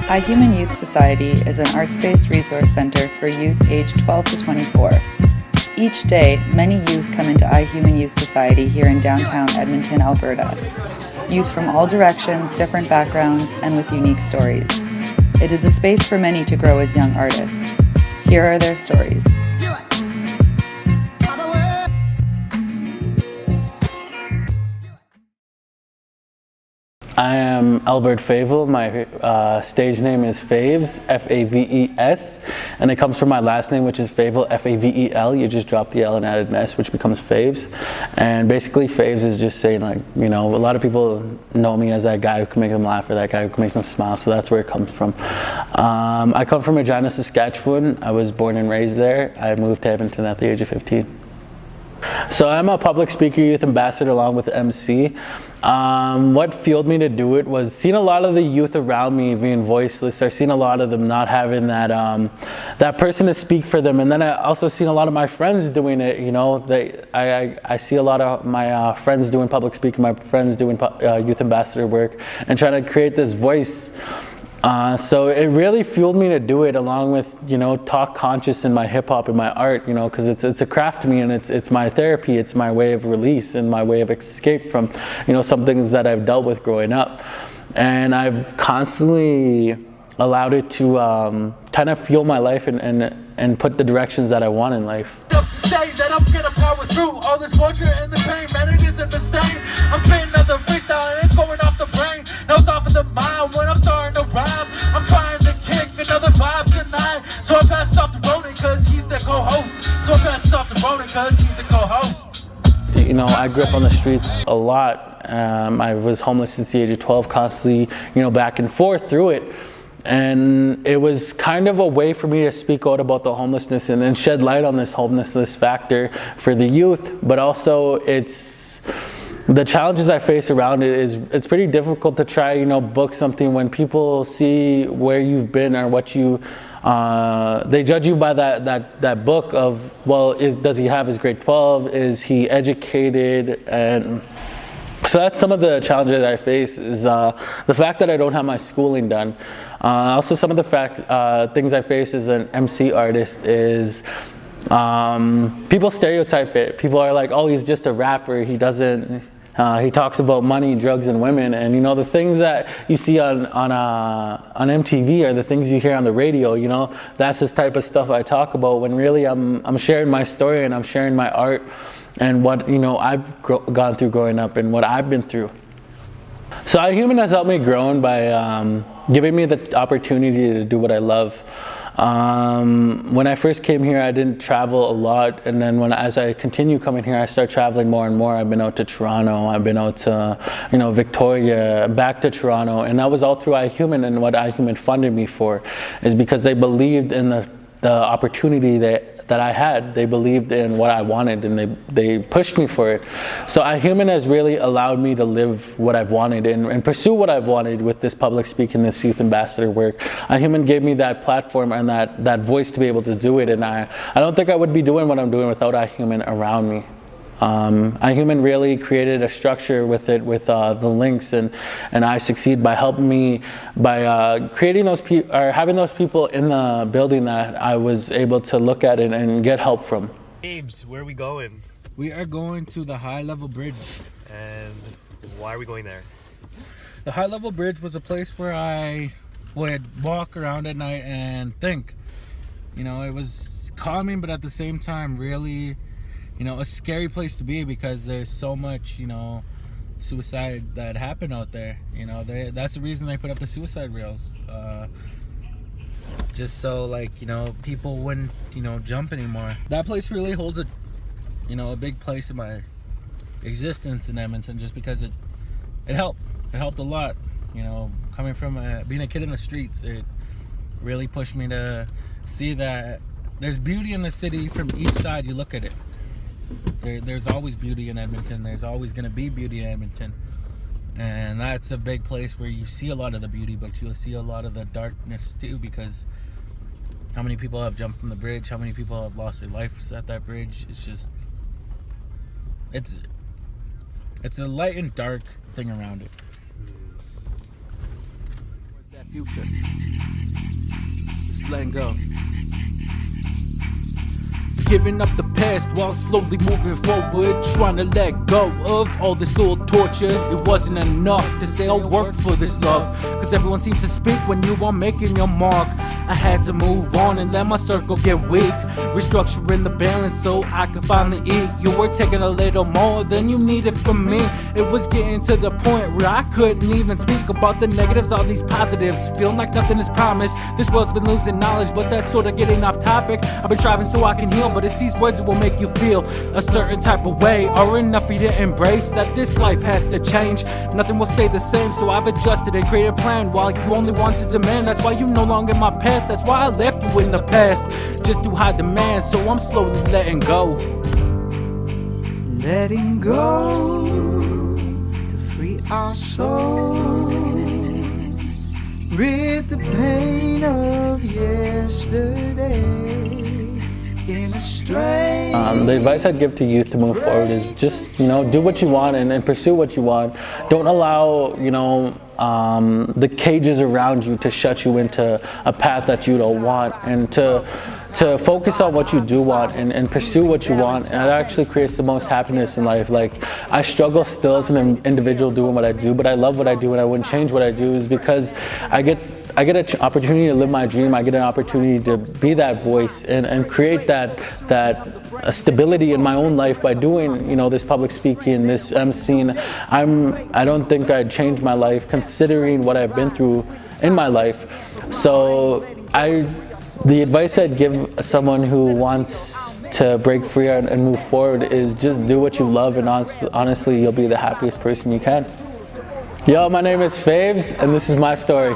iHuman Youth Society is an arts-based resource center for youth aged 12 to 24. Each day, many youth come into iHuman Youth Society here in downtown Edmonton, Alberta. Youth from all directions, different backgrounds, and with unique stories. It is a space for many to grow as young artists. Here are their stories. I am Albert Favel. My stage name is Faves, Faves, and it comes from my last name, which is Favel, Favel. You just drop the L and add an S, which becomes Faves. And basically, Faves is just saying, like, you know, a lot of people know me as that guy who can make them laugh or that guy who can make them smile, so that's where it comes from. I come from Regina, Saskatchewan. I was born and raised there. I moved to Edmonton at the age of 15. So I'm a public speaker, youth ambassador, along with MC. What fueled me to do it was seeing a lot of the youth around me being voiceless, or seeing a lot of them not having that person to speak for them. And then I also seen a lot of my friends doing it. You know, I see a lot of my friends doing public speaking, my friends doing youth ambassador work, and trying to create this voice. So it really fueled me to do it, along with, you know, talk conscious in my hip hop and my art, you know, because it's a craft to me, and it's my therapy, it's my way of release and my way of escape from, you know, some things that I've dealt with growing up. And I've constantly allowed it to kind of fuel my life and put the directions that I want in life. Say that I'm gonna power through all this torture and the pain, man, it isn't the same. I'm spitting another freestyle and it's going off the brain. Now it's off of the mind when I'm starting to rhyme. I'm trying to kick another vibe tonight. So I pass it off to Ronan cause he's the co-host. So I pass it off to Ronan cause he's the co-host. You know, I grew up on the streets a lot. I was homeless since the age of 12, constantly, you know, back and forth through it. And it was kind of a way for me to speak out about the homelessness and shed light on this homelessness factor for the youth. But also, it's the challenges I face around it is it's pretty difficult to try, you know, book something when people see where you've been or what you they judge you by that book of, well, does he have his grade 12? Is he educated? And so that's some of the challenges that I face, is the fact that I don't have my schooling done. Also, some of the things I face as an MC artist is people stereotype it. People are like, oh, he's just a rapper. He doesn't. He talks about money, drugs, and women. And, you know, the things that you see on MTV are the things you hear on the radio. You know, that's this type of stuff I talk about, when really I'm sharing my story and I'm sharing my art and what, you know, I've gone through growing up and what I've been through. So iHuman has helped me grow by giving me the opportunity to do what I love. When I first came here, I didn't travel a lot, and then as I continue coming here, I start traveling more and more. I've been out to Toronto, I've been out to, you know, Victoria, back to Toronto, and that was all through iHuman. And what iHuman funded me for is because they believed in the opportunity that I had. They believed in what I wanted, and they pushed me for it. So iHuman has really allowed me to live what I've wanted and pursue what I've wanted with this public speaking, this youth ambassador work. iHuman gave me that platform and that voice to be able to do it, and I don't think I would be doing what I'm doing without iHuman around me. iHuman really created a structure with it, with the links, and I succeed by helping me by creating those or having those people in the building that I was able to look at it and get help from. James, where are we going? We are going to the High Level Bridge. And why are we going there? The High Level Bridge was a place where I would walk around at night and think. You know, it was calming, but at the same time really, you know, a scary place to be, because there's so much, you know, suicide that happened out there. You know, that's the reason they put up the suicide rails, just so, like, you know, people wouldn't, you know, jump anymore. That place really holds a big place in my existence in Edmonton, just because it helped a lot. You know, coming from being a kid in the streets, it really pushed me to see that there's beauty in the city from each side you look at it. There's always beauty in Edmonton. There's always going to be beauty in Edmonton. And that's a big place where you see a lot of the beauty, but you'll see a lot of the darkness too, because how many people have jumped from the bridge? How many people have lost their lives at that bridge? It's just, it's a light and dark thing around it. that future. Just letting go. Giving up the past while slowly moving forward, trying to let go of all this old torture. It wasn't enough to say I'll work for this love, cause everyone seems to speak when you are making your mark. I had to move on and let my circle get weak, restructuring the balance so I could finally eat. You were taking a little more than you needed from me. It was getting to the point where I couldn't even speak about the negatives, all these positives, feeling like nothing is promised. This world's been losing knowledge, but that's sorta getting off topic. I've been striving so I can heal, but it's these words that will make you feel a certain type of way, or enough for you to embrace that this life has to change. Nothing will stay the same, so I've adjusted and created a plan while you only want to demand. That's why you no longer in my path, that's why I left you in the past, just too high demand, so I'm slowly letting go. Letting go to free our souls, rid the pain of yesterday in a strange. The advice I'd give to youth to move forward is just, do what you want and pursue what you want. Don't allow, the cages around you to shut you into a path that you don't want, and to focus on what you do want and pursue what you want. And that actually creates the most happiness in life. Like, I struggle still as an individual doing what I do, but I love what I do and I wouldn't change what I do, is because I get an opportunity to live my dream. I get an opportunity to be that voice and create that stability in my own life by doing, this public speaking, this emceeing. I don't think I'd change my life considering what I've been through in my life. So the advice I'd give someone who wants to break free and move forward is just do what you love, and honestly, you'll be the happiest person you can. Yo, my name is Faves, and this is my story.